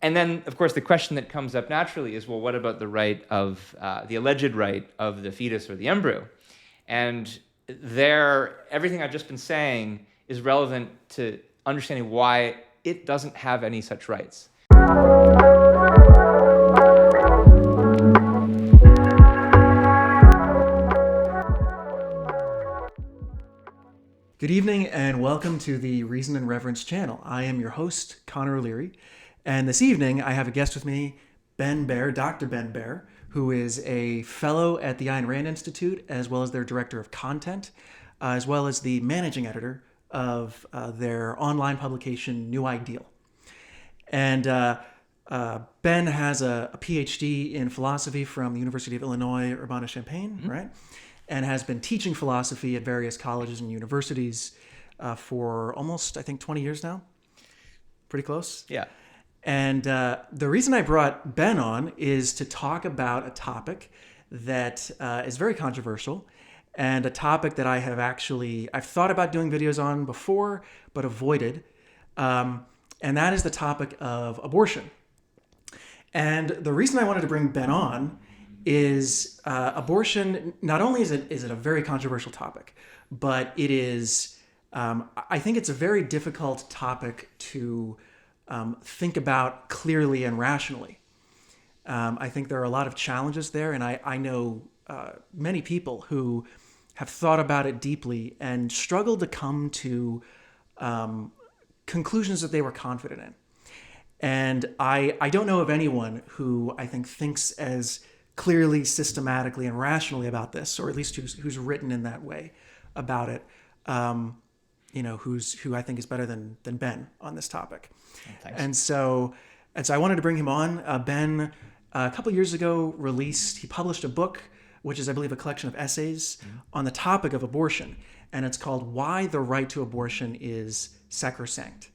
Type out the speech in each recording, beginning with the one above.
And then, of course, the question that comes up naturally is, well, what about the right of, the alleged right of the fetus or the embryo? And there, everything I've just been saying is relevant to understanding why it doesn't have any such rights. Good evening and welcome to the Reason and Reverence channel. I am your host, Connor O'Leary, and this evening I have a guest with me, Ben Baer, Dr. Ben Baer, who is a fellow at the Ayn Rand Institute, as well as their director of content, as well as the managing editor of their online publication, New Ideal. And Ben has a PhD in philosophy from the University of Illinois, Urbana-Champaign, right? And has been teaching philosophy at various colleges and universities for almost, I think, 20 years now. Pretty close. Yeah. And the reason I brought Ben on is to talk about a topic that is very controversial and a topic that I've thought about doing videos on before, but avoided. And that is the topic of abortion. And the reason I wanted to bring Ben on is abortion. Not only is it a very controversial topic, but it is, I think it's a very difficult topic to think about clearly and rationally. I think there are a lot of challenges there, and I know many people who have thought about it deeply and struggled to come to conclusions that they were confident in. And I don't know of anyone who I think thinks as clearly, systematically, and rationally about this, or at least who's written in that way about it, who I think is better than Ben on this topic. Thanks. And so I wanted to bring him on. Ben, a couple years ago, he published a book, which is, I believe, a collection of essays on the topic of abortion, and it's called "Why the Right to Abortion Is Sacrosanct."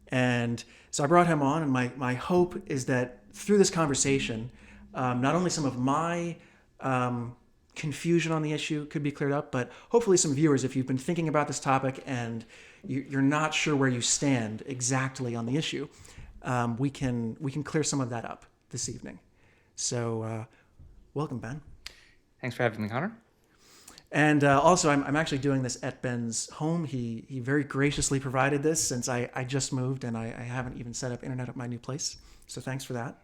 And so I brought him on, and my hope is that through this conversation, not only some of my confusion on the issue could be cleared up, but hopefully some viewers, if you've been thinking about this topic and you're not sure where you stand exactly on the issue, we can clear some of that up this evening. So welcome, Ben. Thanks for having me, Connor. And also, I'm actually doing this at Ben's home. He very graciously provided this since I just moved and I haven't even set up internet at my new place. So thanks for that.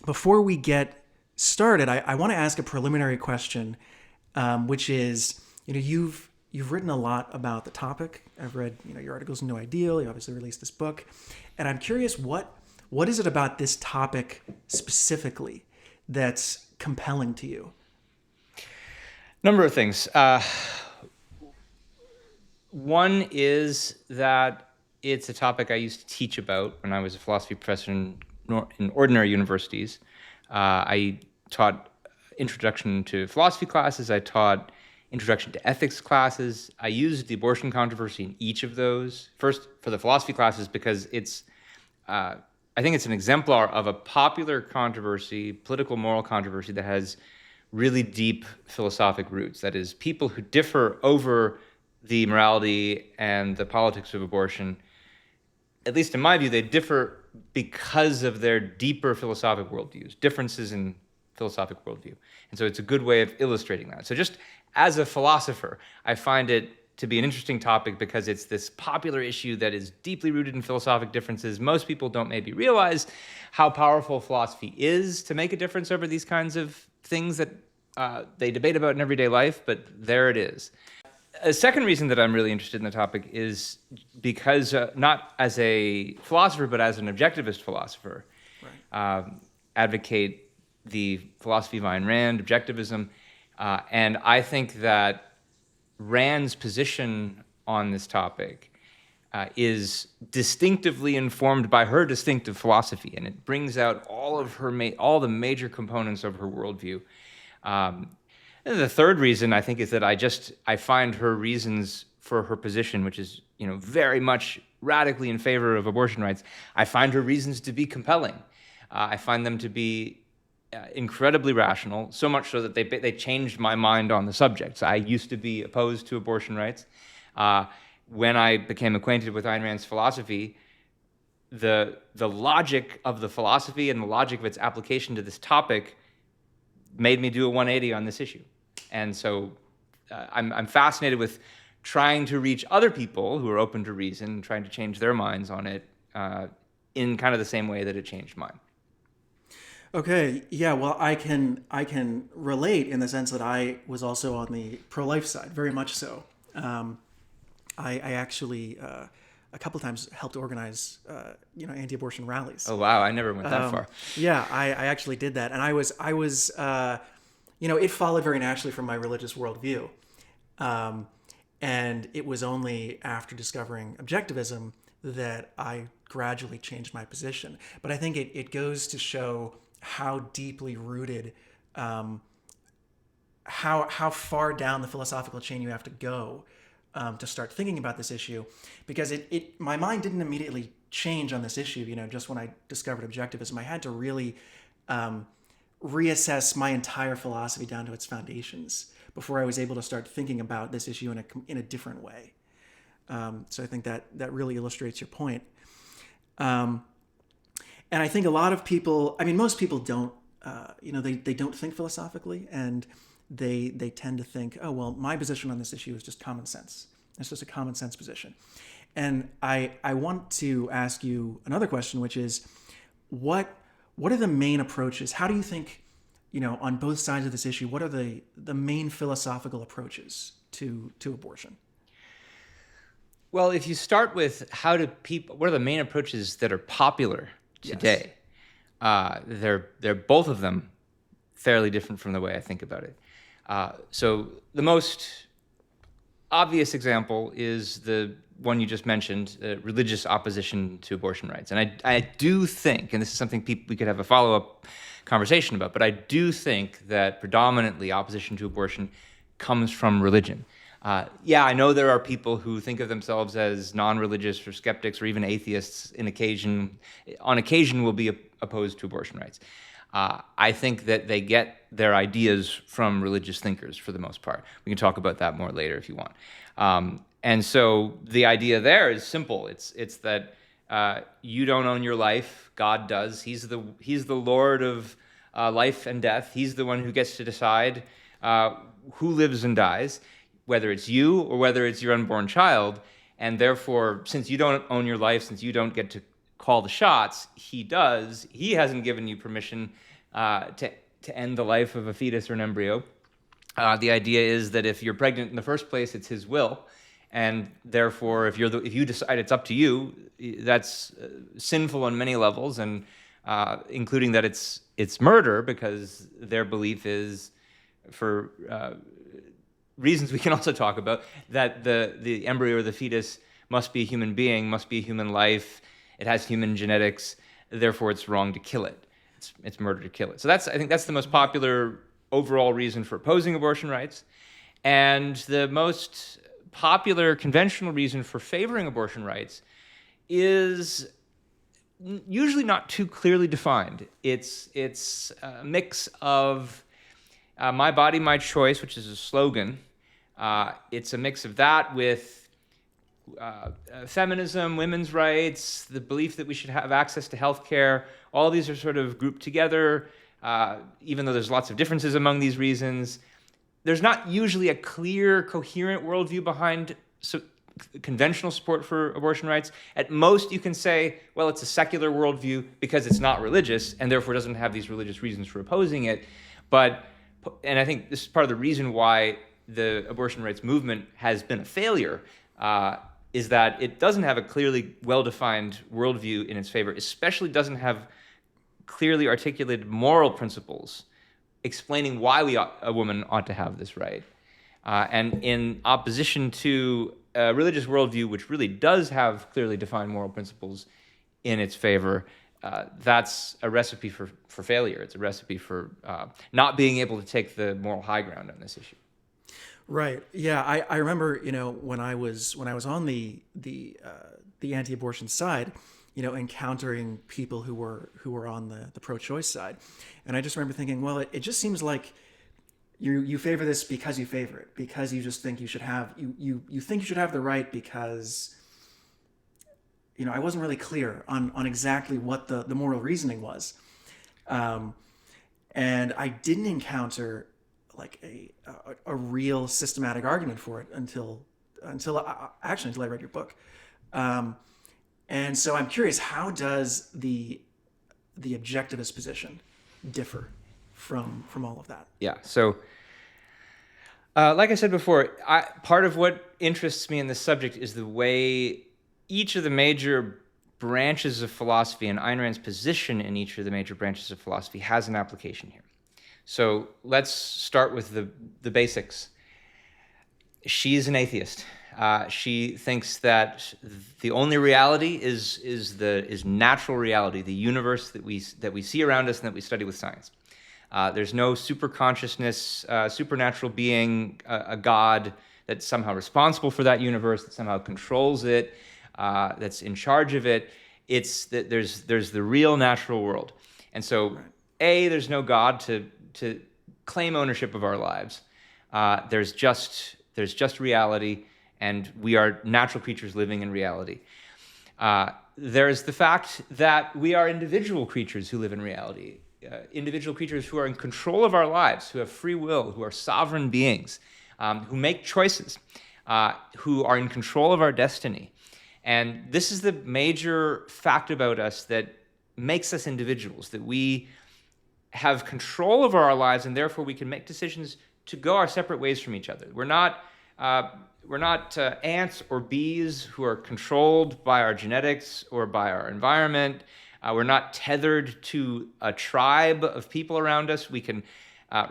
Before we get started, I want to ask a preliminary question, which is, you've written a lot about the topic. I've read, your articles in New Ideal. You obviously released this book, and I'm curious what is it about this topic specifically that's compelling to you? Number of things. One is that it's a topic I used to teach about when I was a philosophy professor in ordinary universities. I taught introduction to philosophy classes. I taught introduction to ethics classes. I used the abortion controversy in each of those. First, for the philosophy classes, because I think it's an exemplar of a popular controversy, political moral controversy that has really deep philosophic roots. That is, people who differ over the morality and the politics of abortion, at least in my view, they differ because of their deeper philosophic worldviews, differences in philosophic worldview. And so it's a good way of illustrating that. So just as a philosopher, I find it to be an interesting topic because it's this popular issue that is deeply rooted in philosophic differences. Most people don't maybe realize how powerful philosophy is to make a difference over these kinds of things that they debate about in everyday life, but there it is. A second reason that I'm really interested in the topic is because, not as a philosopher, but as an objectivist philosopher, advocate the philosophy of Ayn Rand, Objectivism, and I think that Rand's position on this topic is distinctively informed by her distinctive philosophy, and it brings out all the major components of her worldview. And the third reason, I think, is that I find her reasons for her position, which is, very much radically in favor of abortion rights, I find her reasons to be compelling. I find them to be incredibly rational, so much so that they changed my mind on the subject. So I used to be opposed to abortion rights. When I became acquainted with Ayn Rand's philosophy, the logic of the philosophy and the logic of its application to this topic made me do a 180 on this issue. And so I'm fascinated with trying to reach other people who are open to reason, trying to change their minds on it in kind of the same way that it changed mine. Okay, yeah, well, I can relate in the sense that I was also on the pro-life side, very much so. I actually a couple times helped organize anti-abortion rallies. Oh wow, I never went that far. Yeah, I actually did that, and I was it followed very naturally from my religious worldview, and it was only after discovering Objectivism that I gradually changed my position. But I think it goes to show how deeply rooted, how far down the philosophical chain you have to go to start thinking about this issue, because my mind didn't immediately change on this issue. Just when I discovered Objectivism, I had to really reassess my entire philosophy down to its foundations before I was able to start thinking about this issue in a different way. So I think that really illustrates your point. And I think a lot of people, most people don't, they don't think philosophically, and they tend to think, oh, well, my position on this issue is just common sense. It's just a common sense position. And I want to ask you another question, which is, what are the main approaches? How do you think, on both sides of this issue, what are the main philosophical approaches to abortion? Well, if you start with what are the main approaches that are popular today? Yes. They're both of them fairly different from the way I think about it. So the most obvious example is the one you just mentioned, religious opposition to abortion rights. And I do think, and this is something we could have a follow-up conversation about, but I do think that predominantly opposition to abortion comes from religion. I know there are people who think of themselves as non-religious or skeptics or even atheists on occasion will be opposed to abortion rights. I think that they get their ideas from religious thinkers for the most part. We can talk about that more later if you want. And so the idea there is simple. It's that you don't own your life. God does. He's the Lord of life and death. He's the one who gets to decide who lives and dies, whether it's you or whether it's your unborn child. And therefore, since you don't own your life, since you don't get to call the shots, he does. He hasn't given you permission to end the life of a fetus or an embryo. The idea is that if you're pregnant in the first place, it's his will. And therefore, if you decide it's up to you, that's sinful on many levels, and including that it's murder, because their belief is, for reasons we can also talk about, that the embryo or the fetus must be a human being, must be a human life. It has human genetics. Therefore, it's wrong to kill it. It's murder to kill it. So I think that's the most popular overall reason for opposing abortion rights. And the most popular conventional reason for favoring abortion rights is usually not too clearly defined. It's a mix of my body, my choice, which is a slogan. It's a mix of that with feminism, women's rights, the belief that we should have access to healthcare. All these are sort of grouped together, even though there's lots of differences among these reasons. There's not usually a clear, coherent worldview behind conventional support for abortion rights. At most, you can say, well, it's a secular worldview because it's not religious, and therefore doesn't have these religious reasons for opposing it. And I think this is part of the reason why the abortion rights movement has been a failure, is that it doesn't have a clearly well-defined worldview in its favor, especially doesn't have clearly articulated moral principles explaining why a woman ought to have this right. And in opposition to a religious worldview, which really does have clearly defined moral principles in its favor, that's a recipe for failure. It's a recipe for not being able to take the moral high ground on this issue. Right. Yeah. I remember, when I was on the anti-abortion side, encountering people who were on the pro-choice side, and I just remember thinking, well, it just seems like you favor this because you favor it, because you just think you should have the right because I wasn't really clear on exactly what the moral reasoning was. And I didn't encounter like a real systematic argument for it until I read your book. And so I'm curious, how does the objectivist position differ from all of that? Yeah. So, like I said before, part of what interests me in this subject is the way each of the major branches of philosophy and Ayn Rand's position in each of the major branches of philosophy has an application here. So let's start with the basics. She's an atheist. She thinks that the only reality is natural reality, the universe that we see around us and that we study with science. There's no super consciousness, supernatural being, a God that's somehow responsible for that universe, that somehow controls it, that's in charge of it. It's that there's the real natural world, and so there's no God to claim ownership of our lives. There's just reality, and we are natural creatures living in reality. There's the fact that we are individual creatures who live in reality. Individual creatures who are in control of our lives, who have free will, who are sovereign beings, who make choices, who are in control of our destiny. And this is the major fact about us that makes us individuals, that we have control over our lives, and therefore we can make decisions to go our separate ways from each other. We're not ants or bees who are controlled by our genetics or by our environment. We're not tethered to a tribe of people around us. We can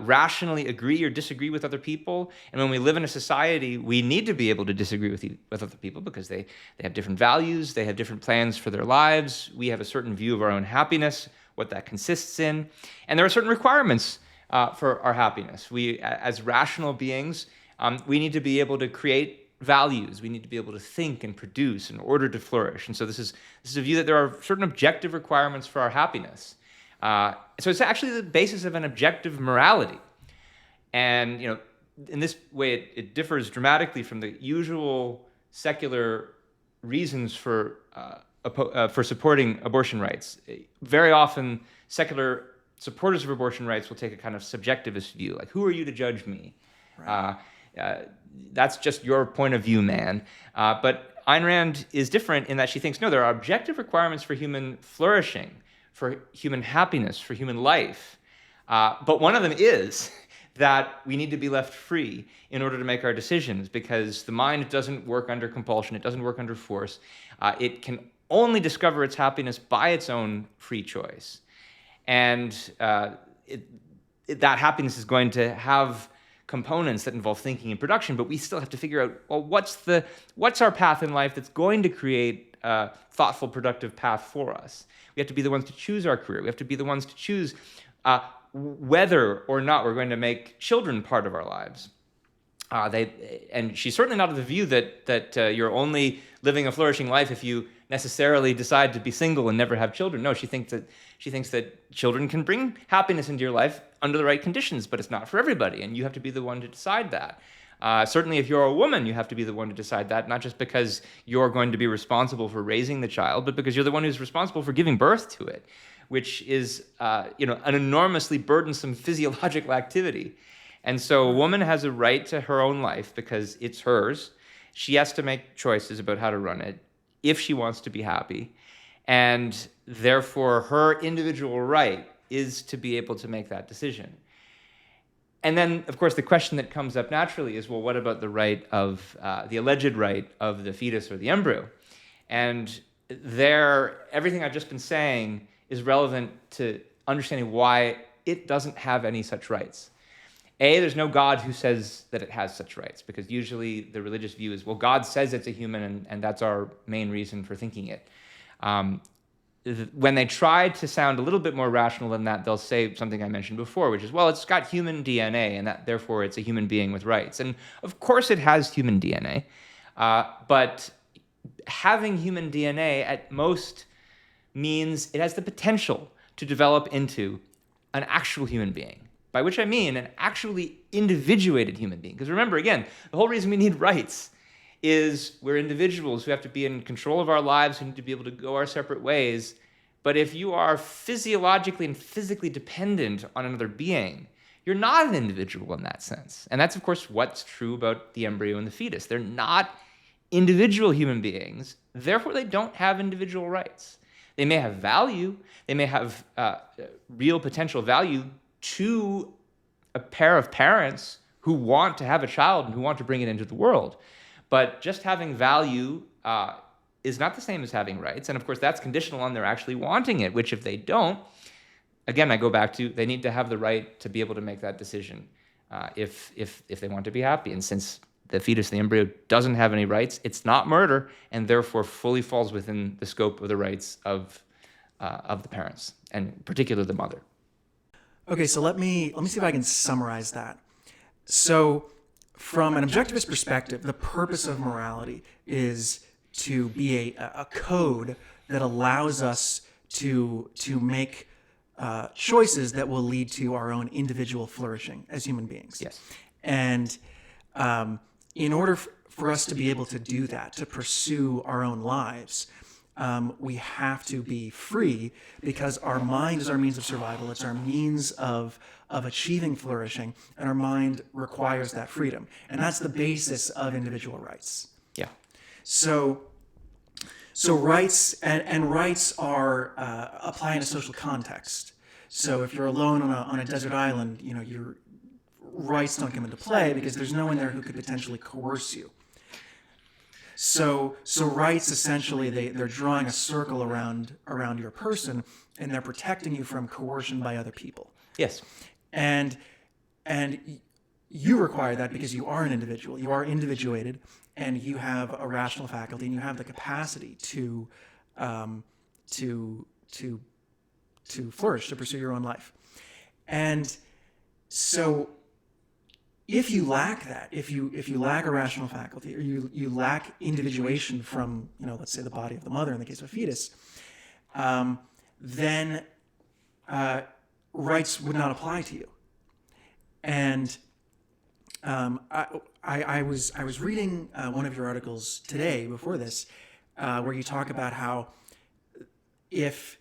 rationally agree or disagree with other people. And when we live in a society, we need to be able to disagree with other people because they have different values, they have different plans for their lives. We have a certain view of our own happiness, what that consists in. And there are certain requirements for our happiness. We, as rational beings, we need to be able to create values. We need to be able to think and produce in order to flourish. And so this is a view that there are certain objective requirements for our happiness. So it's actually the basis of an objective morality. And in this way, it differs dramatically from the usual secular reasons for supporting abortion rights. Very often, secular supporters of abortion rights will take a kind of subjectivist view, like, who are you to judge me? Right. That's just your point of view, man. But Ayn Rand is different in that she thinks, no, there are objective requirements for human flourishing, for human happiness, for human life. But one of them is that we need to be left free in order to make our decisions, because the mind doesn't work under compulsion. It doesn't work under force. It can only discover its happiness by its own free choice. And that happiness is going to have components that involve thinking and production, but we still have to figure out, well, what's our path in life that's going to create a thoughtful, productive path for us? We have to be the ones to choose our career. We have to be the ones to choose whether or not we're going to make children part of our lives. And she's certainly not of the view that you're only living a flourishing life if you necessarily decide to be single and never have children. No, she thinks that children can bring happiness into your life under the right conditions, but it's not for everybody, and you have to be the one to decide that. Certainly, if you're a woman, you have to be the one to decide that, not just because you're going to be responsible for raising the child, but because you're the one who's responsible for giving birth to it, which is an enormously burdensome physiological activity. And so a woman has a right to her own life because it's hers. She has to make choices about how to run it if she wants to be happy. And therefore, her individual right is to be able to make that decision. And then, of course, the question that comes up naturally is, well, what about the right of, the alleged right of the fetus or the embryo? And there, everything I've just been saying is relevant to understanding why it doesn't have any such rights. There's no God who says that it has such rights, because usually the religious view is, well, God says it's a human, and that's our main reason for thinking it. When they try to sound a little bit more rational than that, they'll say something I mentioned before, which is, well, it's got human DNA, and that therefore it's a human being with rights. And of course it has human DNA, but having human DNA at most means it has the potential to develop into an actual human being. By which I mean an actually individuated human being. Because remember, again, the whole reason we need rights is we're individuals who have to be in control of our lives, who need to be able to go our separate ways. But if you are physiologically and physically dependent on another being, you're not an individual in that sense. And that's, of course, what's true about the embryo and the fetus. They're not individual human beings. Therefore, they don't have individual rights. They may have value. They may have real potential value to a pair of parents who want to have a child and who want to bring it into the world. But just having value is not the same as having rights. And of course, that's conditional on their actually wanting it, which if they don't, again, I go back to they need to have the right to be able to make that decision if they want to be happy. And since the fetus, the embryo, doesn't have any rights, it's not murder, and therefore fully falls within the scope of the rights of the parents, and particularly the mother. Okay, so let me see if I can summarize that. So, from an objectivist perspective, the purpose of morality is to be a code that allows us to make choices that will lead to our own individual flourishing as human beings. Yes. And in order for us to be able to do that, to pursue our own lives, we have to be free, because our mind is our means of survival. It's our means of achieving flourishing, and our mind requires that freedom. And that's the basis of individual rights. Yeah. So rights and rights are apply in a social context. So if you're alone on a desert island, your rights don't come into play because there's no one there who could potentially coerce you. So rights, essentially, they're drawing a circle around your person, and they're protecting you from coercion by other people. Yes. And you require that because you are an individual. You are individuated, and you have a rational faculty, and you have the capacity to flourish, to pursue your own life. And so, if you lack that, if you lack a rational faculty, or you lack individuation from, let's say the body of the mother in the case of a fetus, then rights would not apply to you. And I was reading one of your articles today before this, where you talk about how if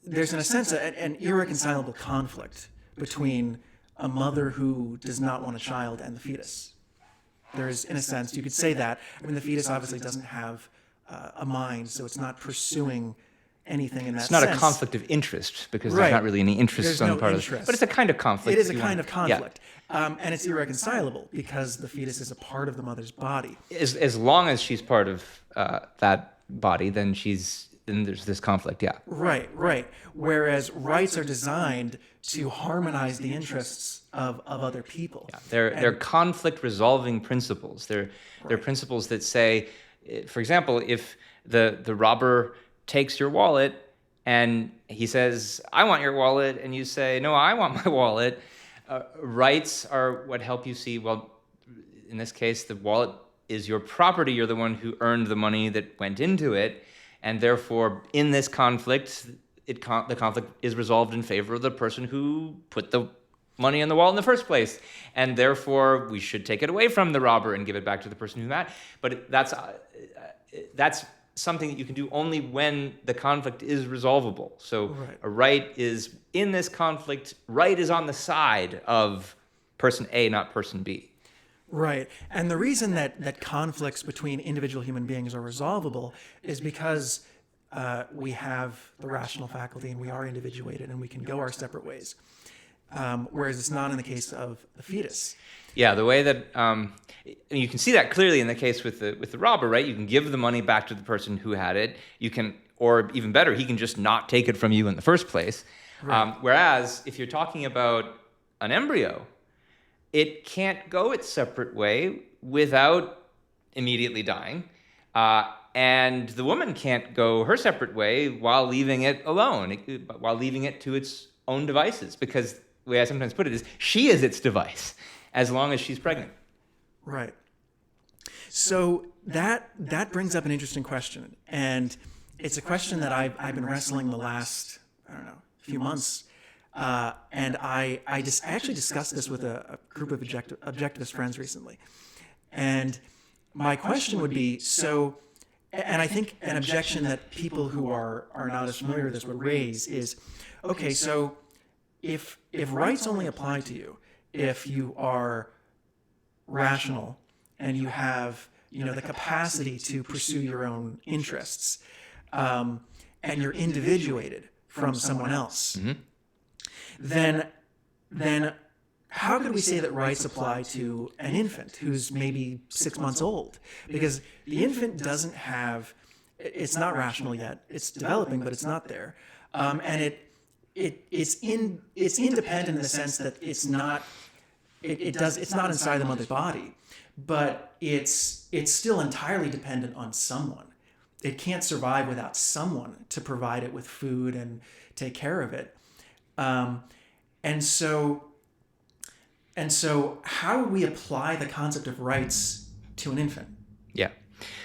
there's in a sense an irreconcilable conflict between a mother who does not want a child and the fetus. There's, in a sense, you could say that. I mean, the fetus obviously doesn't have a mind, so it's not pursuing anything in that sense. It's not a conflict of interest, because there's not really any interest on the part of it. But it's a kind of conflict. It is a kind of conflict. Yeah. And it's irreconcilable because the fetus is a part of the mother's body. As long as she's part of that body, then there's this conflict, yeah. Right. Whereas rights are designed to harmonize the interests of other people. Yeah. They're conflict resolving principles. They're principles that say, for example, if the robber takes your wallet and he says, I want your wallet, and you say, no, I want my wallet, rights are what help you see, well, in this case, the wallet is your property. You're the one who earned the money that went into it. And therefore, in this conflict, the conflict is resolved in favor of the person who put the money in the wallet in the first place. And therefore, we should take it away from the robber and give it back to the person who had. But that's something that you can do only when the conflict is resolvable. So a right is, in this conflict, right is on the side of person A, not person B. Right. And the reason that conflicts between individual human beings are resolvable is because we have the rational faculty, and we are individuated, and we can go our separate ways. Whereas it's not in the case of the fetus. Yeah, the way that you can see that clearly in the case with the robber, right? You can give the money back to the person who had it. You can, or even better, he can just not take it from you in the first place. Right. Whereas if you're talking about an embryo, it can't go its separate way without immediately dying. And the woman can't go her separate way while leaving it alone, while leaving it to its own devices. Because the way I sometimes put it is, she is its device, as long as she's pregnant. Right. So that brings up an interesting question. And it's a question that I've been wrestling the last, few months. And I actually discussed this with a group of objectivist friends recently. And my question would be, so, and I think an objection that people who are not as familiar with this would raise is, okay, so if rights only apply to you if you are rational and you have, the capacity to pursue your own interests, and you're individuated from someone else, then how could we say that rights apply to an infant who's maybe 6 months old? Because the infant doesn't have, it's not rational yet. It's developing, but it's not there, and it's independent in the sense that it's not inside the mother's body, but it's still entirely dependent on someone. It can't survive without someone to provide it with food and take care of it. And so how would we apply the concept of rights to an infant? Yeah.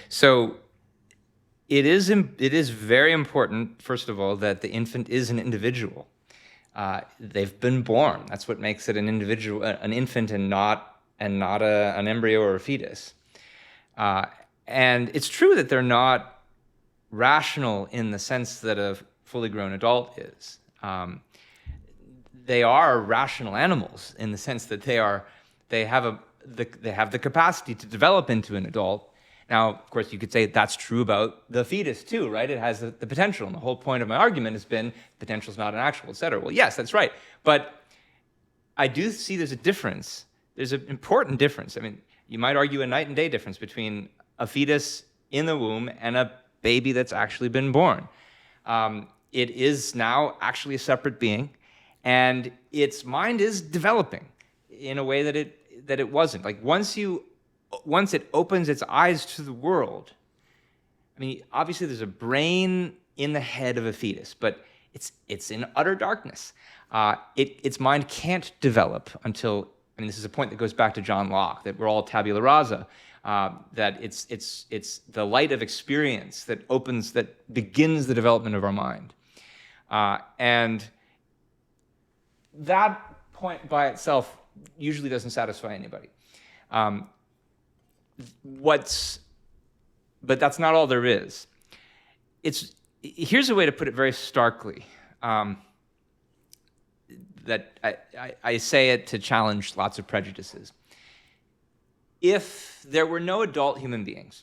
So it is very important, first of all, that the infant is an individual. They've been born. That's what makes it an individual, an infant, and not an embryo or a fetus. And it's true that they're not rational in the sense that a fully grown adult is. They are rational animals in the sense that they have the capacity to develop into an adult. Now, of course, you could say that's true about the fetus too, right? It has the potential, and the whole point of my argument has been potential is not an actual, et cetera. Well, yes, that's right, but I do see there's a difference. There's an important difference. I mean, you might argue a night and day difference between a fetus in the womb and a baby that's actually been born. It is now actually a separate being, and its mind is developing in a way that it wasn't. Like once it opens its eyes to the world, I mean, obviously there's a brain in the head of a fetus, but it's in utter darkness. Its mind can't develop until, I mean, this is a point that goes back to John Locke, that we're all tabula rasa, that it's the light of experience that begins the development of our mind. And that point by itself usually doesn't satisfy anybody. But that's not all there is. Here's a way to put it very starkly, that I say it to challenge lots of prejudices. If there were no adult human beings,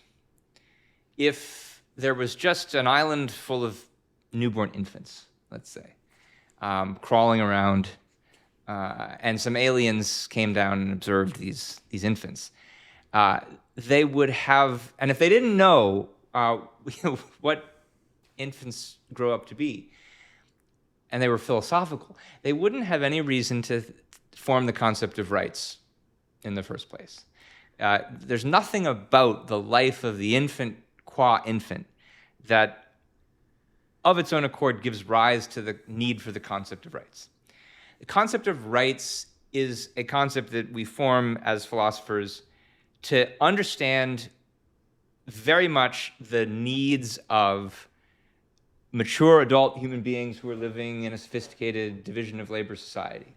if there was just an island full of newborn infants, let's say, crawling around, and some aliens came down and observed these infants, they would have, and if they didn't know what infants grow up to be, and they were philosophical, they wouldn't have any reason to form the concept of rights in the first place. There's nothing about the life of the infant qua infant that of its own accord gives rise to the need for the concept of rights. The concept of rights is a concept that we form as philosophers to understand very much the needs of mature adult human beings who are living in a sophisticated division of labor society.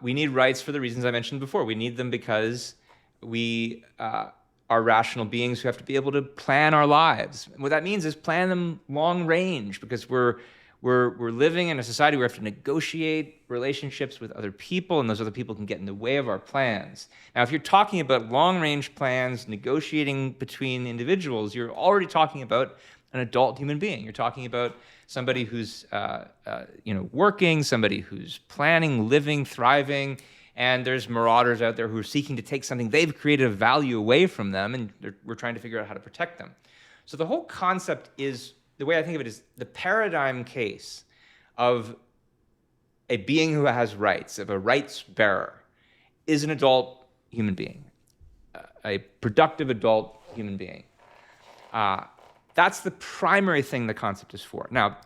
We need rights for the reasons I mentioned before. We need them because we are rational beings who have to be able to plan our lives. And what that means is plan them long range, because we're living in a society where we have to negotiate relationships with other people, and those other people can get in the way of our plans. Now, if you're talking about long-range plans, negotiating between individuals, you're already talking about an adult human being. You're talking about somebody who's working, somebody who's planning, living, thriving, and there's marauders out there who are seeking to take something they've created of value away from them, and we're trying to figure out how to protect them. So the whole concept is, the way I think of it is the paradigm case of a being who has rights, of a rights bearer, is an adult human being, a productive adult human being. That's the primary thing the concept is for. Now,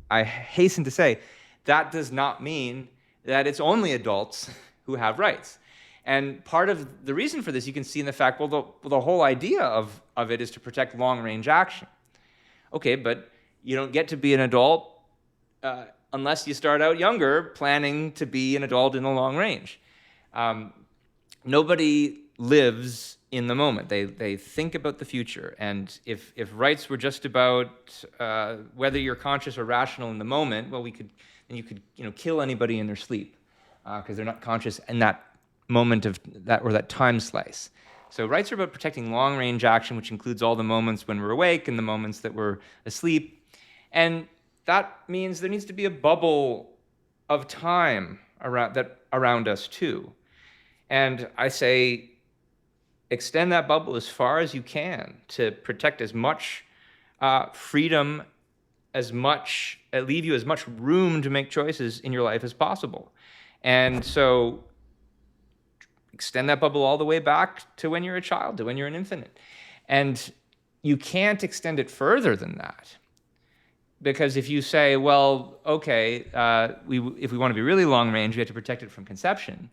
I hasten to say that does not mean that it's only adults who have rights. And part of the reason for this you can see in the fact, well, the whole idea of it is to protect long-range action. Okay, but you don't get to be an adult unless you start out younger planning to be an adult in the long range. Nobody lives in the moment. They think about the future. And if rights were just about whether you're conscious or rational in the moment, well, you could kill anybody in their sleep because they're not conscious in that moment of that or that time slice. So rights are about protecting long-range action, which includes all the moments when we're awake and the moments that we're asleep. And that means there needs to be a bubble of time around us too. And I say, extend that bubble as far as you can to protect as much freedom, leave you as much room to make choices in your life as possible. And so extend that bubble all the way back to when you're a child, to when you're an infant. And you can't extend it further than that. Because if you say, well, okay, if we want to be really long range, we have to protect it from conception.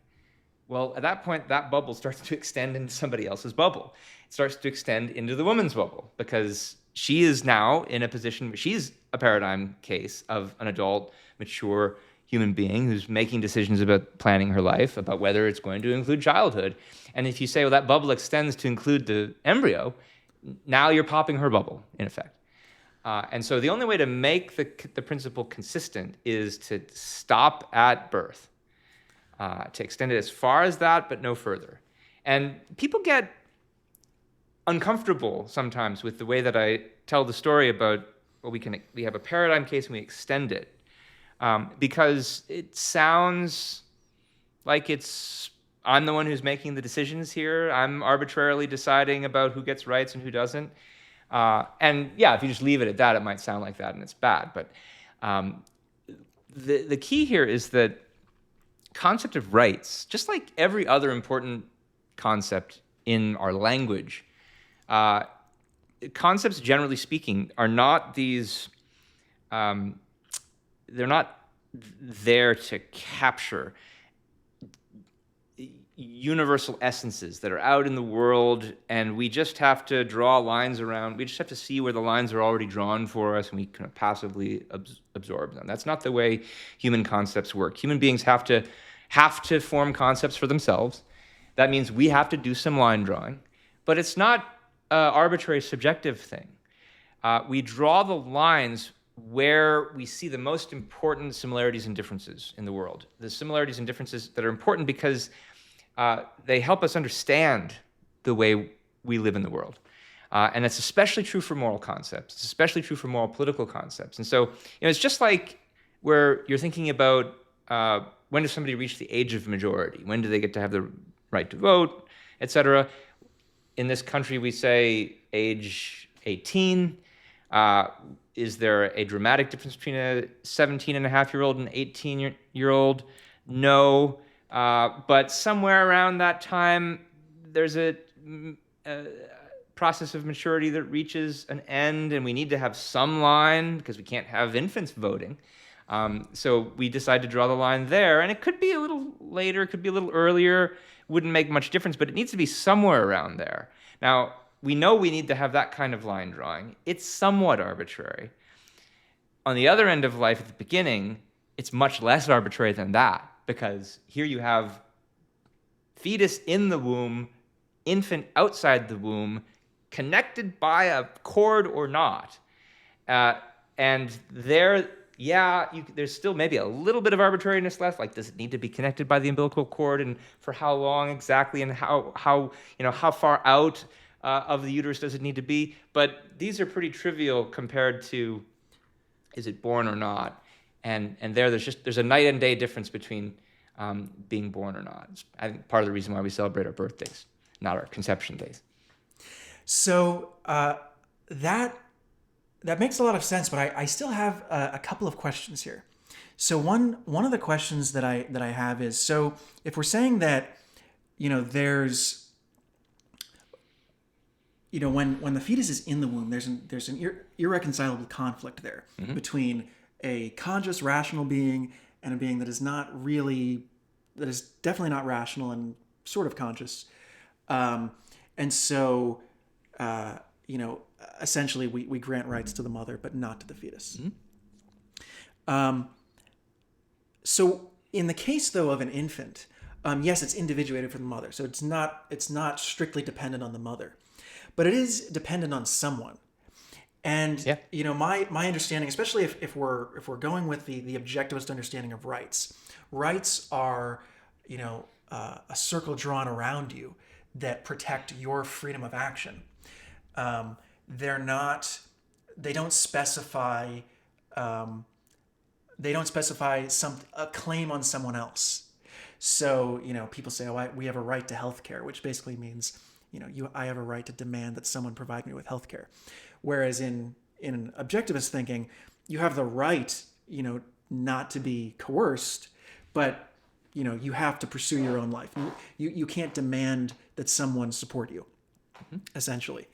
Well, at that point, that bubble starts to extend into somebody else's bubble. It starts to extend into the woman's bubble because she is now in a position, she's a paradigm case of an adult, mature human being who's making decisions about planning her life, about whether it's going to include childhood. And if you say, well, that bubble extends to include the embryo, now you're popping her bubble, in effect. And so the only way to make the principle consistent is to stop at birth, to extend it as far as that, but no further. And people get uncomfortable sometimes with the way that I tell the story about, well, we have a paradigm case and we extend it, because it sounds like I'm the one who's making the decisions here. I'm arbitrarily deciding about who gets rights and who doesn't. And yeah, if you just leave it at that, it might sound like that and it's bad. But the key here is that concept of rights, just like every other important concept in our language, concepts, generally speaking, are not these, they're not there to capture universal essences that are out in the world, and we just have to draw lines around. We just have to see where the lines are already drawn for us, and we kind of passively absorb them. That's not the way human concepts work. Human beings have to form concepts for themselves. That means we have to do some line drawing, but it's not an arbitrary subjective thing. We draw the lines where we see the most important similarities and differences in the world. The similarities and differences that are important because they help us understand the way we live in the world. And it's especially true for moral concepts. It's especially true for moral political concepts. And so, it's just like where you're thinking about when does somebody reach the age of majority? When do they get to have the right to vote, et cetera? In this country, we say age 18. Is there a dramatic difference between a 17-and-a-half-year-old and an 18-year-old? No. But somewhere around that time, there's a process of maturity that reaches an end, and we need to have some line because we can't have infants voting. So we decide to draw the line there, and it could be a little later, it could be a little earlier, wouldn't make much difference, but it needs to be somewhere around there. Now, we know we need to have that kind of line drawing. It's somewhat arbitrary. On the other end of life at the beginning, it's much less arbitrary than that, because here you have fetus in the womb, infant outside the womb, connected by a cord or not. And there's still maybe a little bit of arbitrariness left, like does it need to be connected by the umbilical cord and for how long exactly, and how far out of the uterus does it need to be? But these are pretty trivial compared to is it born or not? And there's a night and day difference between being born or not. It's, I think, part of the reason why we celebrate our birthdays, not our conception days. So that makes a lot of sense, but I still have a couple of questions here. So one of the questions that I have is, so if we're saying that there's when the fetus is in the womb, there's an irreconcilable conflict there between a conscious, rational being and a being that is definitely not rational and sort of conscious. And so, essentially we grant rights to the mother, but not to the fetus. So in the case, though, of an infant, Yes, it's individuated from the mother, so it's not strictly dependent on the mother, but it is dependent on someone. And Yeah. my understanding, especially if we're going with the objectivist understanding of rights, rights are a circle drawn around you that protect your freedom of action. They're not. They don't specify. They don't specify a claim on someone else. So people say, "Oh, we have a right to health care," which basically means I have a right to demand that someone provide me with health care. Whereas in objectivist thinking, you have the right not to be coerced, but you have to pursue your own life. You can't demand that someone support you, essentially.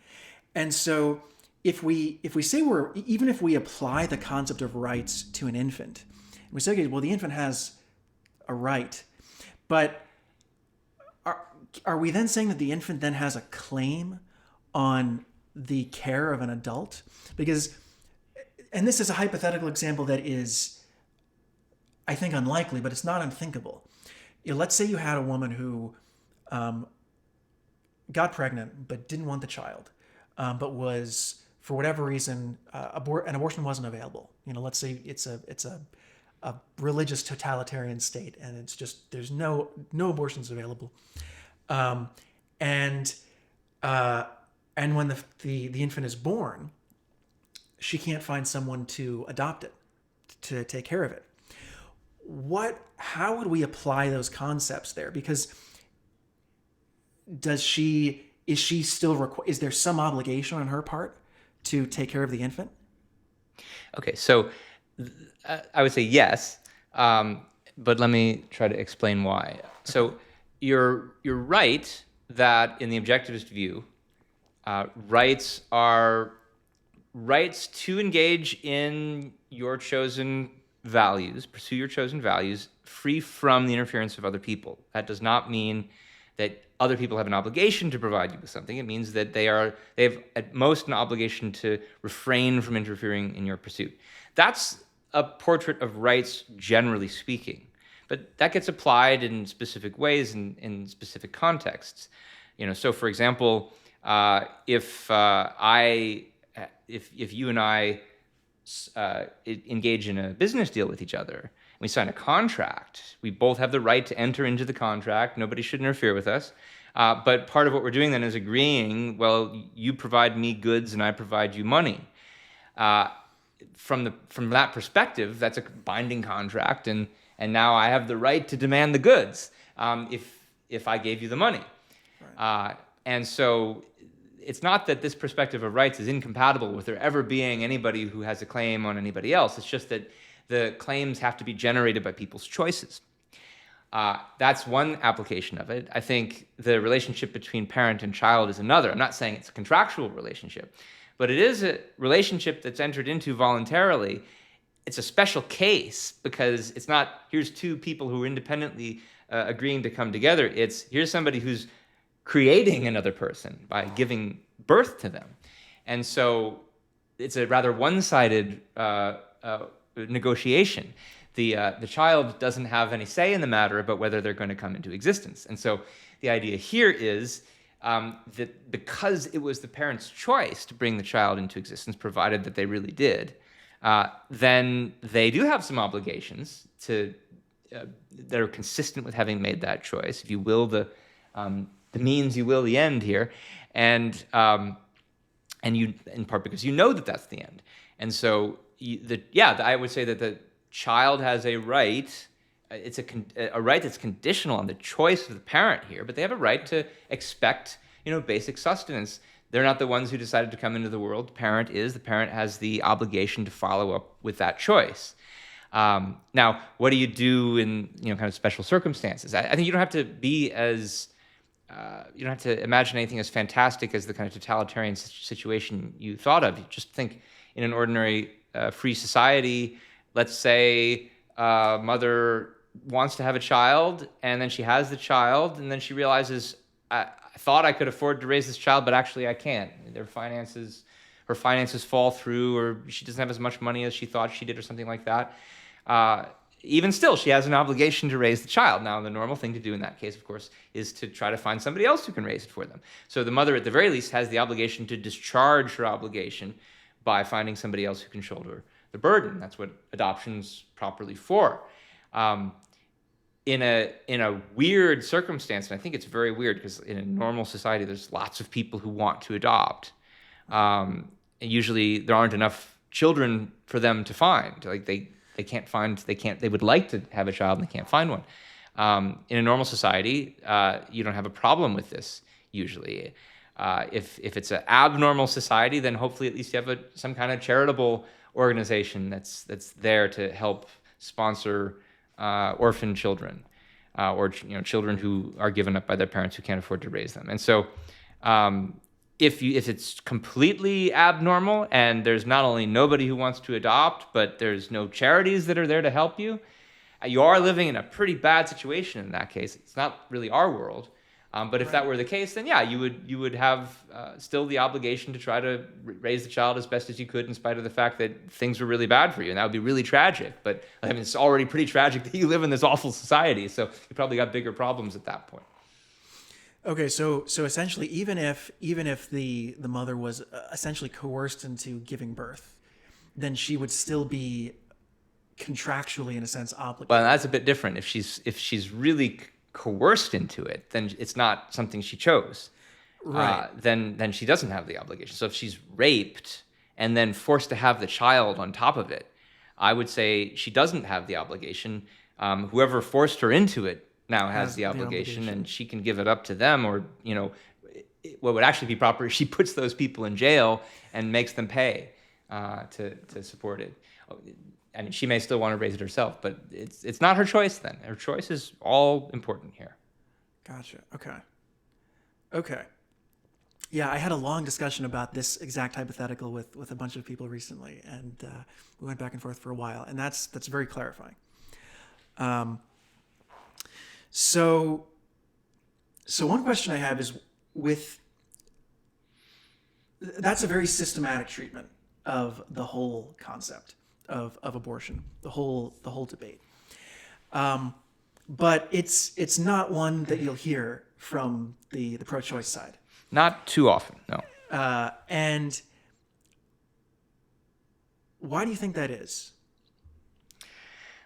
And so if we say even if we apply the concept of rights to an infant, and we say, okay, well, the infant has a right, but are we then saying that the infant then has a claim on the care of an adult? Because, and this is a hypothetical example that is, I think, unlikely, but it's not unthinkable. Let's say you had a woman who got pregnant but didn't want the child, but was, for whatever reason, an abortion wasn't available. Let's say it's a religious totalitarian state, and it's just there's no abortions available, and when the infant is born, she can't find someone to adopt it, to take care of it. How would we apply those concepts there? Because is she still is there some obligation on her part to take care of the infant? Okay, so I would say yes, but let me try to explain why. So you're right that in the objectivist view, rights are rights to engage in your chosen values, pursue your chosen values, free from the interference of other people. That does not mean that other people have an obligation to provide you with something. It means that they have at most an obligation to refrain from interfering in your pursuit. That's a portrait of rights, generally speaking, but that gets applied in specific ways in specific contexts. So for example, if you and I engage in a business deal with each other, we sign a contract, we both have the right to enter into the contract. Nobody should interfere with us. But part of what we're doing then is agreeing, well, you provide me goods and I provide you money. From that perspective, that's a binding contract, and now I have the right to demand the goods if I gave you the money. Right. And so it's not that this perspective of rights is incompatible with there ever being anybody who has a claim on anybody else. It's just that the claims have to be generated by people's choices. That's one application of it. I think the relationship between parent and child is another. I'm not saying it's a contractual relationship, but it is a relationship that's entered into voluntarily. It's a special case because it's not, here's two people who are independently agreeing to come together. It's, here's somebody who's creating another person by giving birth to them. And so it's a rather one-sided negotiation. The child doesn't have any say in the matter about whether they're going to come into existence. And so the idea here is that because it was the parent's choice to bring the child into existence, provided that they really did, then they do have some obligations that are consistent with having made that choice. If you will, the means, you will the end here, and you, in part because you know that that's the end. And so I would say that the child has a right. It's a right that's conditional on the choice of the parent here, but they have a right to expect, basic sustenance. They're not the ones who decided to come into the world. The parent is. The parent has the obligation to follow up with that choice. Now, what do you do in kind of special circumstances? I think you don't have to be as you don't have to imagine anything as fantastic as the kind of totalitarian situation you thought of. You just think in an ordinary free society. Let's say mother wants to have a child, and then she has the child, and then she realizes, I thought I could afford to raise this child, but actually I can't. Her finances fall through, or she doesn't have as much money as she thought she did, or something like that. even still, she has an obligation to raise the child. Now, the normal thing to do in that case, of course, is to try to find somebody else who can raise it for them. So the mother, at the very least, has the obligation to discharge her obligation by finding somebody else who can shoulder the burden. That's what adoption's properly for. In a weird circumstance, and I think it's very weird because in a normal society, there's lots of people who want to adopt. And usually, there aren't enough children for them to find. Like they would like to have a child and they can't find one. In a normal society, you don't have a problem with this usually. If it's an abnormal society, then hopefully at least you have some kind of charitable organization that's there to help sponsor orphan children or children who are given up by their parents who can't afford to raise them. And so if it's completely abnormal and there's not only nobody who wants to adopt, but there's no charities that are there to help you, you are living in a pretty bad situation in that case. It's not really our world. But if that were the case, then yeah, you would have still the obligation to try to raise the child as best as you could in spite of the fact that things were really bad for you. And that would be really tragic. But I mean, it's already pretty tragic that you live in this awful society. So you probably got bigger problems at that point. Okay, so essentially, even if the mother was essentially coerced into giving birth, then she would still be contractually, in a sense, obligated. Well, that's a bit different. If she's really coerced into it, then it's not something she chose. Right. Then she doesn't have the obligation. So if she's raped and then forced to have the child on top of it, I would say she doesn't have the obligation. Whoever forced her into it now has the obligation, and she can give it up to them, or what would actually be proper is she puts those people in jail and makes them pay to support it. I mean, she may still want to raise it herself, but it's not her choice then. Her choice is all important here. Gotcha. Okay. Yeah, I had a long discussion about this exact hypothetical with a bunch of people recently, and we went back and forth for a while, and that's very clarifying. So one question I have is that's a very systematic treatment of the whole concept of abortion, the whole debate. But it's not one that you'll hear from the pro-choice side. Not too often, no. And why do you think that is?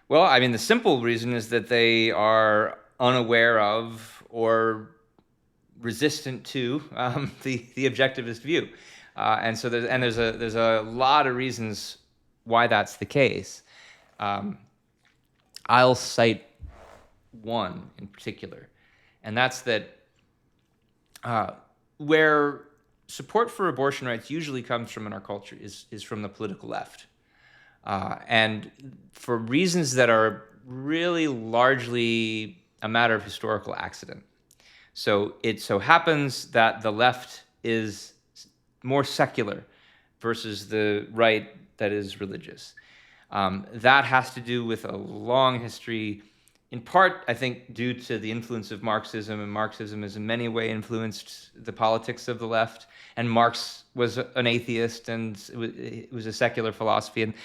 Well, I mean, the simple reason is that they are unaware of or resistant to the objectivist view, and so there's a lot of reasons why that's the case. I'll cite one in particular, and that's that where support for abortion rights usually comes from in our culture is from the political left. And for reasons that are really largely a matter of historical accident. So it so happens that the left is more secular versus the right that is religious. That has to do with a long history, in part, I think, due to the influence of Marxism, and Marxism has in many ways influenced the politics of the left. And Marx was an atheist, and it was a secular philosophy. And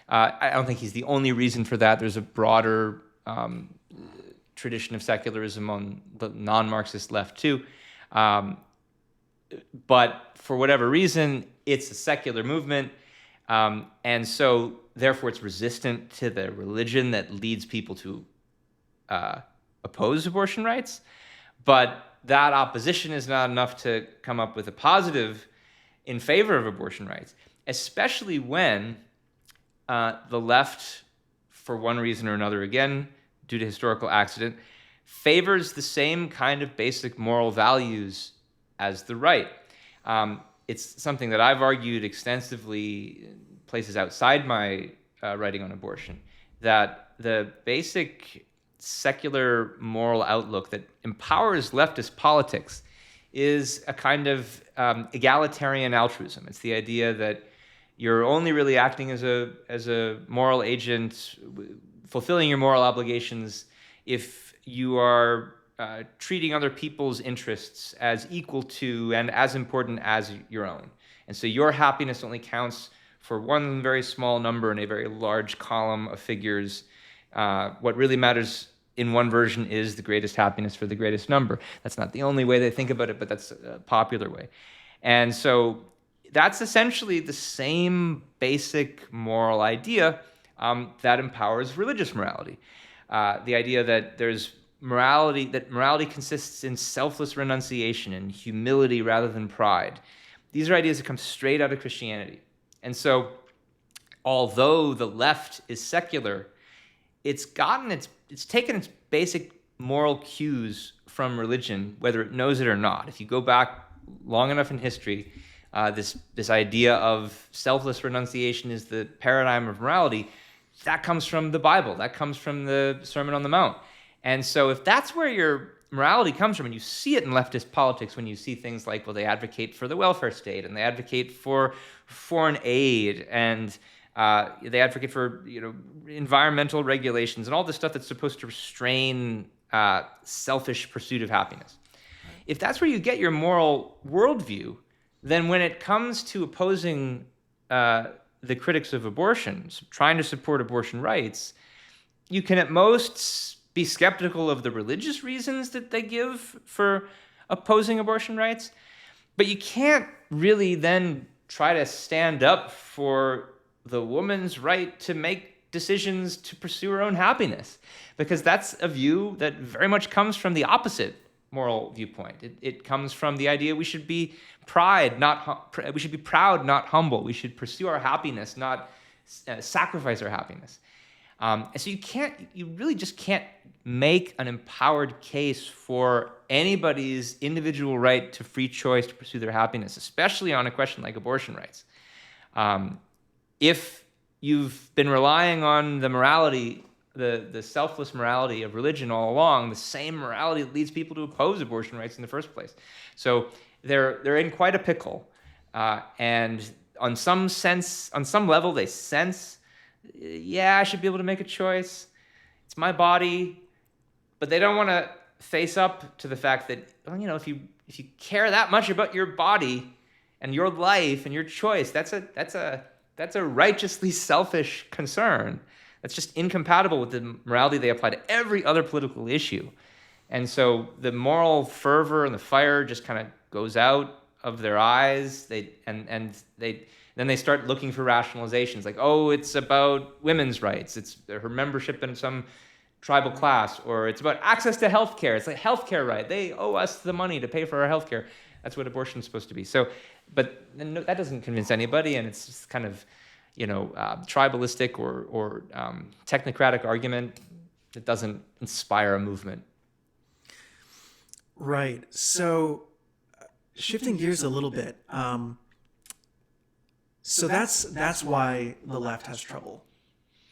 I don't think he's the only reason for that. There's a broader tradition of secularism on the non-Marxist left too. But for whatever reason, it's a secular movement. And so therefore it's resistant to the religion that leads people to oppose abortion rights. But that opposition is not enough to come up with a positive in favor of abortion rights, especially when the left, for one reason or another, again, due to historical accident, favors the same kind of basic moral values as the right. It's something that I've argued extensively in places outside my writing on abortion, that the basic secular moral outlook that empowers leftist politics is a kind of egalitarian altruism. It's the idea that you're only really acting as a moral agent, fulfilling your moral obligations, if you are treating other people's interests as equal to and as important as your own. And so your happiness only counts for one very small number in a very large column of figures, What really matters in one version is the greatest happiness for the greatest number. That's not the only way they think about it, but that's a popular way. And so that's essentially the same basic moral idea that empowers religious morality. The idea that morality consists in selfless renunciation and humility rather than pride. These are ideas that come straight out of Christianity. And so, although the left is secular, it's taken its basic moral cues from religion, whether it knows it or not. If you go back long enough in history, this idea of selfless renunciation is the paradigm of morality. That comes from the Bible. That comes from the Sermon on the Mount. And so if that's where your morality comes from, and you see it in leftist politics when you see things like, well, they advocate for the welfare state, and they advocate for foreign aid, and they advocate for environmental regulations and all this stuff that's supposed to restrain selfish pursuit of happiness. If that's where you get your moral worldview, then when it comes to opposing the critics of abortion, trying to support abortion rights, you can at most be skeptical of the religious reasons that they give for opposing abortion rights, but you can't really then try to stand up for the woman's right to make decisions to pursue her own happiness, because that's a view that very much comes from the opposite moral viewpoint. It comes from the idea we should be proud, not humble. We should pursue our happiness, not sacrifice our happiness. And so you really just can't make an empowered case for anybody's individual right to free choice to pursue their happiness, especially on a question like abortion rights. If you've been relying on the morality, the selfless morality of religion all along, the same morality that leads people to oppose abortion rights in the first place. So they're in quite a pickle, and on some level, they sense, yeah, I should be able to make a choice. It's my body, but they don't want to face up to the fact that, well, if you care that much about your body and your life and your choice, that's a righteously selfish concern. That's just incompatible with the morality they apply to every other political issue. And so the moral fervor and the fire just kind of goes out of their eyes. Then they start looking for rationalizations like, oh, it's about women's rights. It's her membership in some tribal class, or it's about access to healthcare. It's like healthcare right. They owe us the money to pay for our healthcare. That's what abortion is supposed to be. So, but that doesn't convince anybody, and it's just kind of, tribalistic or technocratic argument that doesn't inspire a movement. Right. So, shifting gears a little bit. So that's why the left has trouble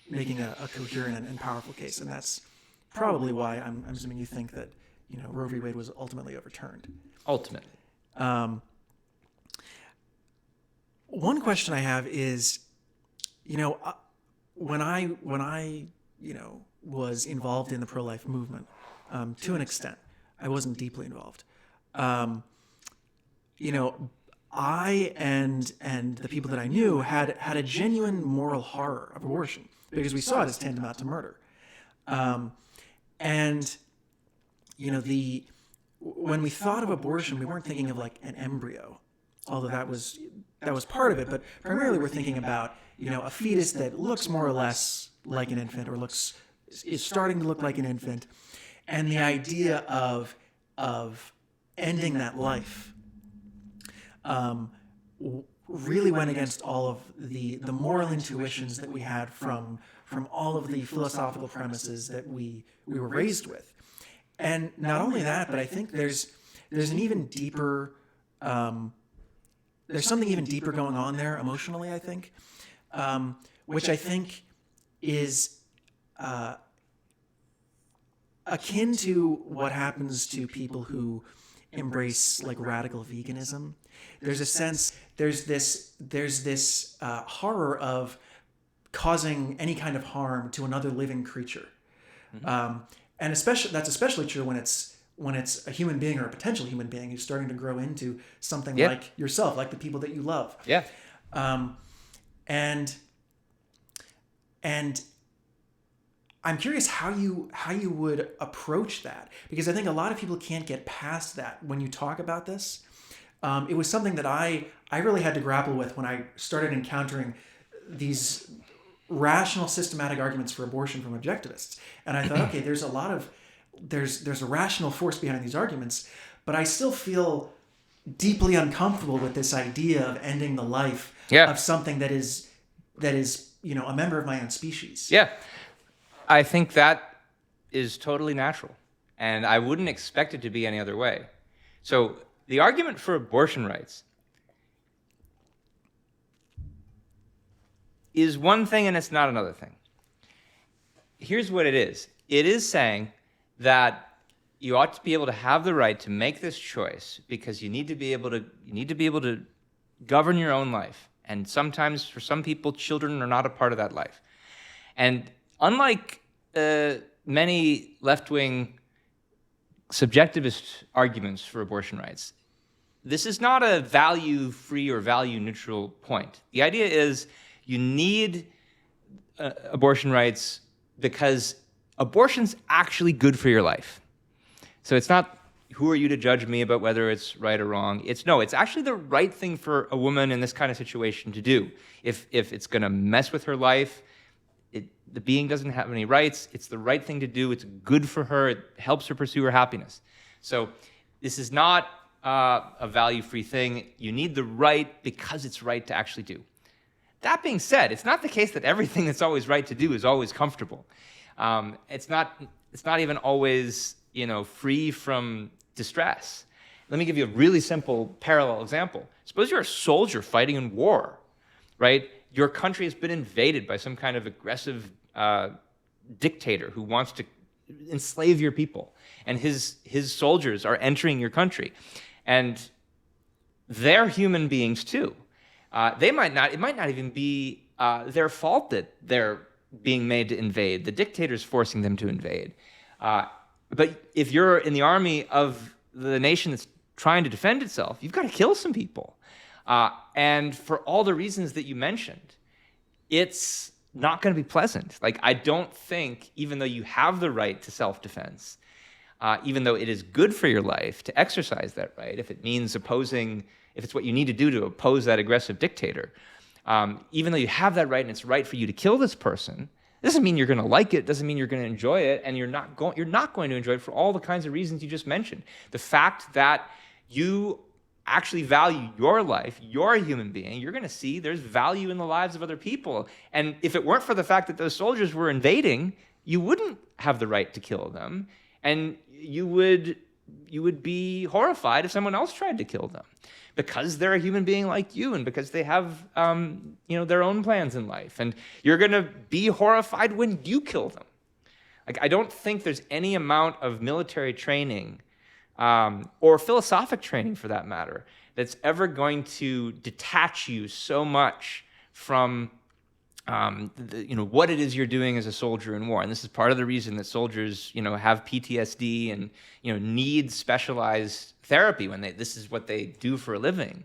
making a coherent and powerful case, and that's probably why I'm assuming you think that Roe v. Wade was ultimately overturned. Ultimately. One question I have is, when I was involved in the pro-life movement, to an extent, I wasn't deeply involved. I and the people that I knew had a genuine moral horror of abortion because we saw it as tantamount to murder. When we thought of abortion, we weren't thinking of like an embryo, although that was part of it. But primarily, we're thinking about a fetus that looks more or less like an infant, or is starting to look like an infant, and the idea of ending that life really went against all of the moral intuitions that we had from all of the philosophical premises that we were raised with. And not only that, but I think there's an even deeper there's something even deeper going on there emotionally, I think, which I think is akin to what happens to people who embrace like radical veganism. There's this horror of causing any kind of harm to another living creature, and that's especially true when it's a human being or a potential human being who's starting to grow into something like yourself, like the people that you love. Yeah. And I'm curious how you would approach that, because I think a lot of people can't get past that when you talk about this. It was something that I really had to grapple with when I started encountering these rational, systematic arguments for abortion from objectivists, and I thought, okay, there's a rational force behind these arguments, but I still feel deeply uncomfortable with this idea of ending the life of something that is a member of my own species. Yeah. I think that is totally natural, and I wouldn't expect it to be any other way. So the argument for abortion rights is one thing and it's not another thing. Here's what it is. It is saying that you ought to be able to have the right to make this choice because you need to be able to govern your own life. And sometimes for some people, children are not a part of that life. And unlike many left-wing subjectivist arguments for abortion rights, this is not a value-free or value-neutral point. The idea is you need abortion rights because abortion's actually good for your life. So it's not, who are you to judge me about whether it's right or wrong? It's actually the right thing for a woman in this kind of situation to do. If it's going to mess with her life, the being doesn't have any rights, it's the right thing to do, it's good for her, it helps her pursue her happiness. So this is not a value-free thing. You need the right because it's right to actually do. That being said, it's not the case that everything that's always right to do is always comfortable. It's not even always, free from distress. Let me give you a really simple parallel example. Suppose you're a soldier fighting in war, right? Your country has been invaded by some kind of aggressive dictator who wants to enslave your people, and his soldiers are entering your country, and they're human beings too. It might not even be their fault that they're being made to invade. The dictator's forcing them to invade. But if you're in the army of the nation that's trying to defend itself, you've got to kill some people. And for all the reasons that you mentioned, it's not going to be pleasant. Like, I don't think, even though you have the right to self-defense, even though it is good for your life to exercise that right, if it means if it's what you need to do to oppose that aggressive dictator, even though you have that right and it's right for you to kill this person, it doesn't mean you're going to like it, doesn't mean you're going to enjoy it, and you're not going to enjoy it for all the kinds of reasons you just mentioned. The fact that you actually value your life, you're a human being, you're going to see there's value in the lives of other people. And if it weren't for the fact that those soldiers were invading, you wouldn't have the right to kill them, and you would be horrified if someone else tried to kill them, because they're a human being like you, and because they have their own plans in life, and you're going to be horrified when you kill them. Like, I don't think there's any amount of military training or philosophic training, for that matter, that's ever going to detach you so much from what it is you're doing as a soldier in war. And this is part of the reason that soldiers, have PTSD and, need specialized therapy when this is what they do for a living.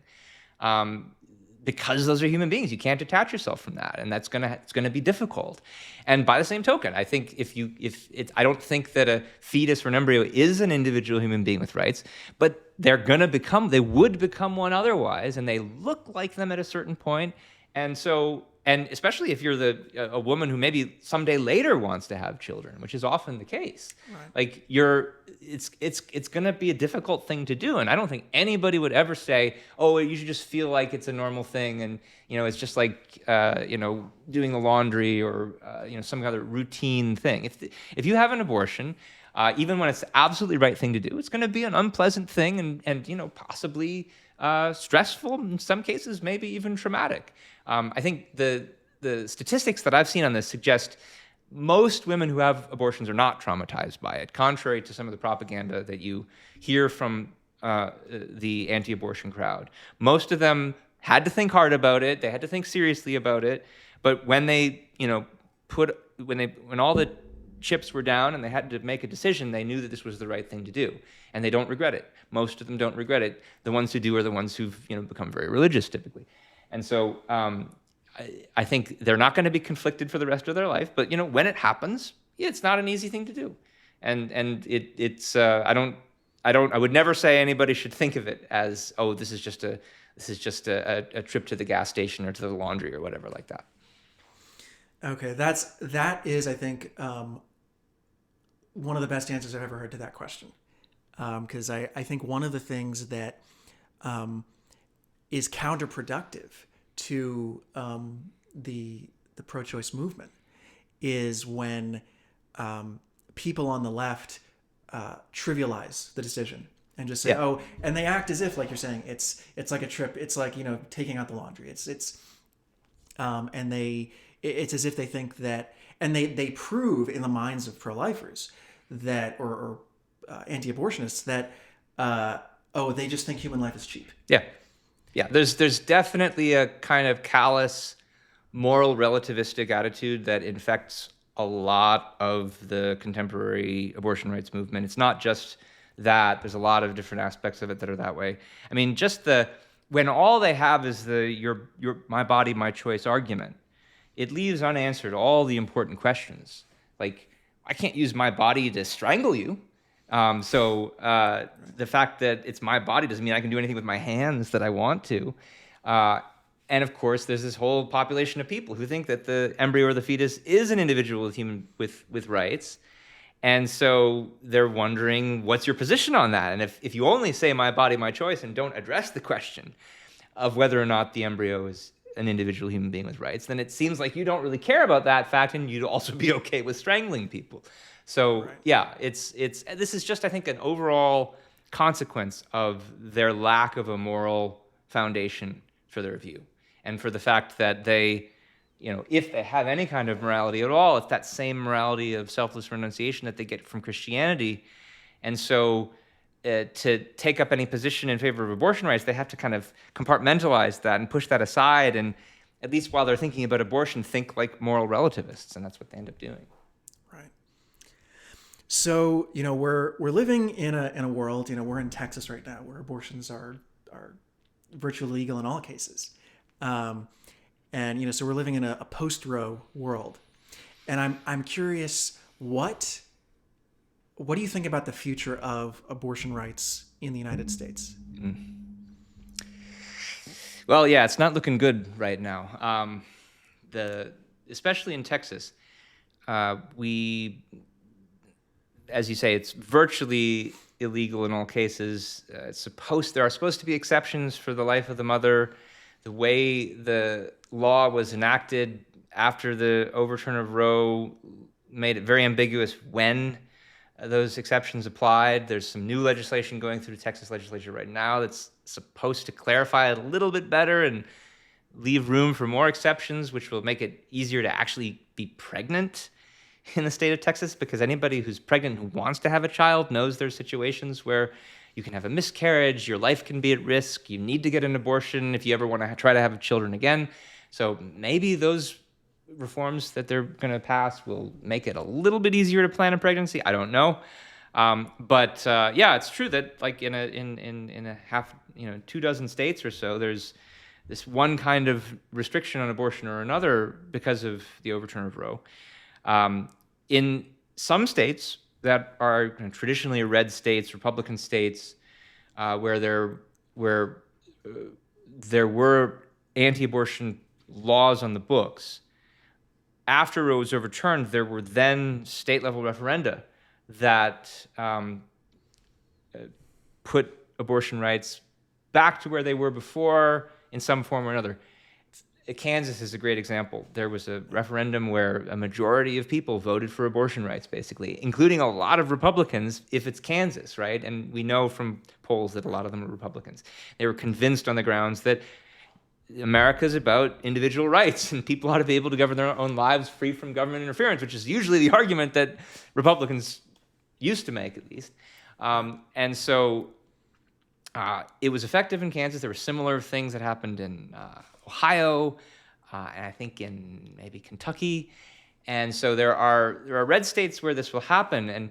Because those are human beings. You can't detach yourself from that, and it's gonna be difficult. And by the same token, I think I don't think that a fetus or an embryo is an individual human being with rights, but they would become one otherwise, and they look like them at a certain point. And especially if you're a woman who maybe someday later wants to have children, which is often the case, right. Like it's going to be a difficult thing to do. And I don't think anybody would ever say, oh, you should just feel like it's a normal thing. And, it's just like, doing the laundry or, some other routine thing. If you have an abortion, even when it's the absolutely right thing to do, it's going to be an unpleasant thing and possibly stressful, in some cases, maybe even traumatic. I think the statistics that I've seen on this suggest most women who have abortions are not traumatized by it, contrary to some of the propaganda that you hear from the anti-abortion crowd. Most of them had to think hard about it. They had to think seriously about it. But when they, when all the chips were down and they had to make a decision, they knew that this was the right thing to do, and they don't regret it. Most of them don't regret it. The ones who do are the ones who've become very religious, typically. And so I think they're not going to be conflicted for the rest of their life. But when it happens, it's not an easy thing to do, and it's I would never say anybody should think of it as, oh, this is just a trip to the gas station or to the laundry or whatever like that. Okay, that is, I think, one of the best answers I've ever heard to that question. Because I think one of the things that is counterproductive to the pro-choice movement is when people on the left trivialize the decision and just say, Yeah. oh, and they act as if, like you're saying, it's like a trip. It's like, taking out the laundry. And it's as if they think that, and they prove in the minds of pro-lifers that, or anti-abortionists, that, they just think human life is cheap. Yeah. Yeah. There's definitely a kind of callous, moral relativistic attitude that infects a lot of the contemporary abortion rights movement. It's not just that. There's a lot of different aspects of it that are that way. I mean, when all they have is your my body, my choice argument, it leaves unanswered all the important questions. Like, I can't use my body to strangle you. So the fact that it's my body doesn't mean I can do anything with my hands that I want to. And of course, there's this whole population of people who think that the embryo or the fetus is an individual with rights. And so they're wondering, what's your position on that? And if you only say my body, my choice, and don't address the question of whether or not the embryo is an individual human being with rights, then it seems like you don't really care about that fact, and you'd also be okay with strangling people. So Right. yeah, this is just, I think, an overall consequence of their lack of a moral foundation for their view, and for the fact that they, if they have any kind of morality at all, it's that same morality of selfless renunciation that they get from Christianity. And so to take up any position in favor of abortion rights, they have to kind of compartmentalize that and push that aside, and at least while they're thinking about abortion, think like moral relativists, and that's what they end up doing. Right. So, we're living in a world, we're in Texas right now, where abortions are virtually legal in all cases. And so we're living in a post-Roe world. And I'm curious, what do you think about the future of abortion rights in the United States? Well, yeah, it's not looking good right now. Especially in Texas, we, as you say, it's virtually illegal in all cases. There are supposed to be exceptions for the life of the mother. The way the law was enacted after the overturn of Roe made it very ambiguous when those exceptions applied. There's some new legislation going through the Texas legislature right now that's supposed to clarify it a little bit better and leave room for more exceptions, which will make it easier to actually be pregnant in the state of Texas, because anybody who's pregnant who wants to have a child knows there's situations where you can have a miscarriage, your life can be at risk, you need to get an abortion if you ever want to try to have children again. So maybe those reforms that they're going to pass will make it a little bit easier to plan a pregnancy. I don't know. But it's true that, like, in a half, 24 states or so, there's this one kind of restriction on abortion or another because of the overturn of Roe. In some states that are traditionally red states, Republican states, where there were anti-abortion laws on the books, after Roe was overturned, there were then state-level referenda that put abortion rights back to where they were before in some form or another. Kansas is a great example. There was a referendum where a majority of people voted for abortion rights, basically, including a lot of Republicans, if it's Kansas, right? And we know from polls that a lot of them are Republicans. They were convinced on the grounds that America's about individual rights and people ought to be able to govern their own lives free from government interference, which is usually the argument that Republicans used to make, at least. And so it was effective in Kansas. There were similar things that happened in Ohio, and I think in maybe Kentucky. And so there are red states where this will happen. And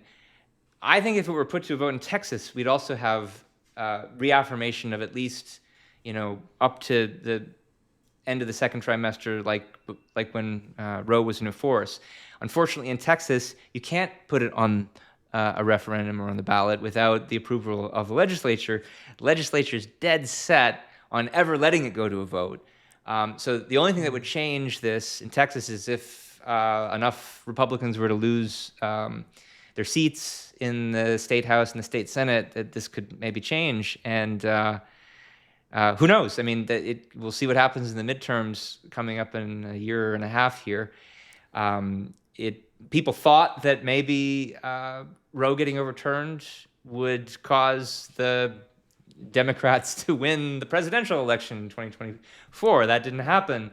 I think if it were put to a vote in Texas, we'd also have reaffirmation of at least, up to the end of the second trimester, like when Roe was in force. Unfortunately, in Texas, you can't put it on a referendum or on the ballot without the approval of the legislature. The legislature is dead set on ever letting it go to a vote. So the only thing that would change this in Texas is if enough Republicans were to lose their seats in the state house and the state senate, that this could maybe change. And who knows? I mean, we'll see what happens in the midterms coming up in a year and a half here. People thought that maybe Roe getting overturned would cause the Democrats to win the presidential election in 2024. That didn't happen.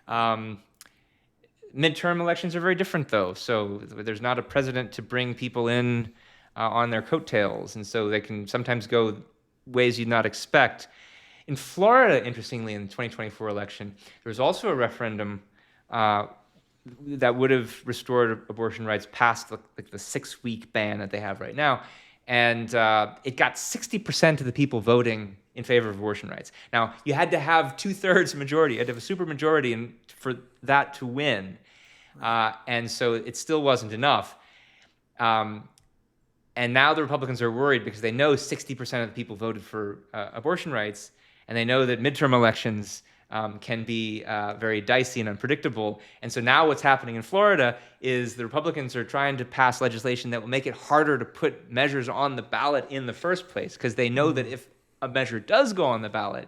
Midterm elections are very different, though. So there's not a president to bring people in on their coattails, and so they can sometimes go ways you'd not expect. In Florida, interestingly, in the 2024 election, there was also a referendum that would have restored abortion rights past the 6-week ban that they have right now. And it got 60% of the people voting in favor of abortion rights. Now, you had to have 2/3 majority. You had to have a supermajority for that to win. And so it still wasn't enough. And now the Republicans are worried because they know 60% of the people voted for abortion rights, and they know that midterm elections can be very dicey and unpredictable. And so now what's happening in Florida is the Republicans are trying to pass legislation that will make it harder to put measures on the ballot in the first place, because they know that if a measure does go on the ballot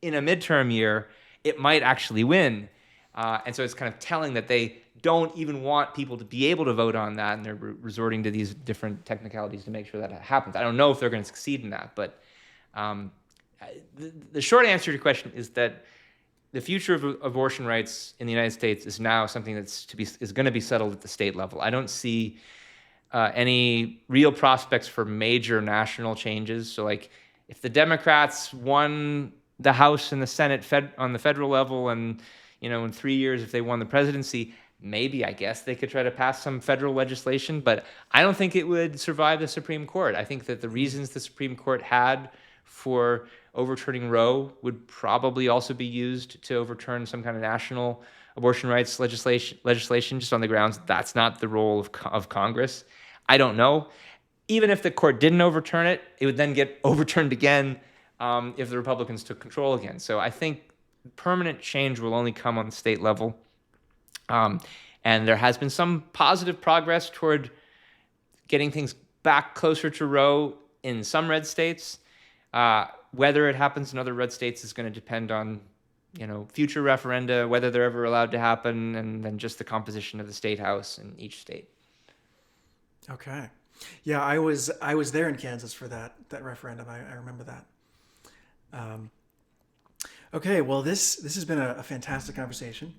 in a midterm year, it might actually win. And so it's kind of telling that they don't even want people to be able to vote on that, and they're resorting to these different technicalities to make sure that happens. I don't know if they're going to succeed in that, but the short answer to your question is that the future of abortion rights in the United States is now something is going to be settled at the state level. I don't see any real prospects for major national changes. So, like, if the Democrats won the House and the Senate on the federal level, and in 3 years, if they won the presidency, maybe, I guess, they could try to pass some federal legislation. But I don't think it would survive the Supreme Court. I think that the reasons the Supreme Court had for overturning Roe would probably also be used to overturn some kind of national abortion rights legislation, just on the grounds that's not the role of Congress. I don't know. Even if the court didn't overturn it, it would then get overturned again if the Republicans took control again. So I think permanent change will only come on the state level. And there has been some positive progress toward getting things back closer to Roe in some red states. Whether it happens in other red states is going to depend on, future referenda, whether they're ever allowed to happen, and then just the composition of the state house in each state. Okay. Yeah, I was there in Kansas for that referendum. I remember that. Okay, well, this has been a fantastic conversation.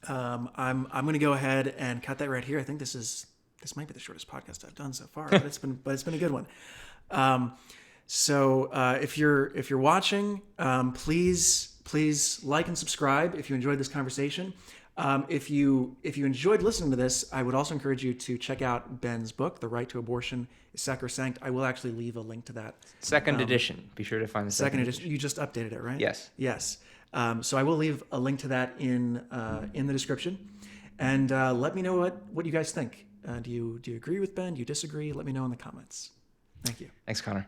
I'm going to go ahead and cut that right here. I think this might be the shortest podcast I've done so far, but it's been a good one. So if you're watching, please like and subscribe if you enjoyed this conversation. If you enjoyed listening to this, I would also encourage you to check out Ben's book, The Right to Abortion Is Sacrosanct. I will actually leave a link to that. Second edition. Be sure to find the second edition. You just updated it, right? Yes. Yes. So I will leave a link to that in the description, and let me know what you guys think. Do you agree with Ben? Do you disagree? Let me know in the comments. Thank you. Thanks, Connor.